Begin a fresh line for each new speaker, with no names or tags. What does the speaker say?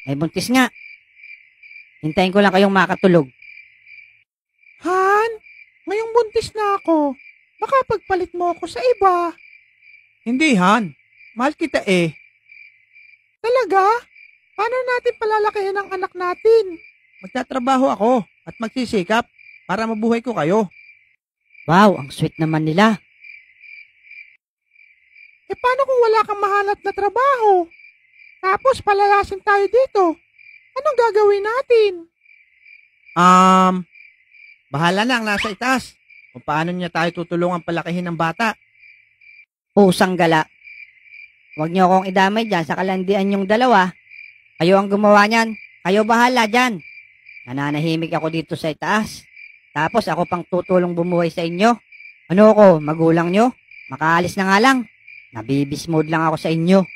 May buntis nga. Hintayin ko lang kayong makatulog.
Han, ngayong buntis na ako. Baka pagpalit mo ako sa iba.
Hindi, Han. Mahal kita eh.
Talaga? Paano natin palalakihin ang anak natin?
Magtatrabaho ako at magsisikap para mabuhay ko kayo.
Wow, ang sweet naman nila.
Paano kung wala kang mahanap na trabaho? Tapos palalasin tayo dito. Anong gagawin natin?
Bahala na ang nasa itaas kung paano niya tayo tutulungan palakihin ng bata.
Pusang gala. Huwag niyo akong idamay dyan sa kalandian yung dalawa. Kayo ang gumawa niyan. Kayo bahala dyan. Nananahimik ako dito sa itaas. Tapos ako pang tutulong bumuhay sa inyo. Ano ako, magulang nyo? Makaalis na nga lang. Nabibismood lang ako sa inyo.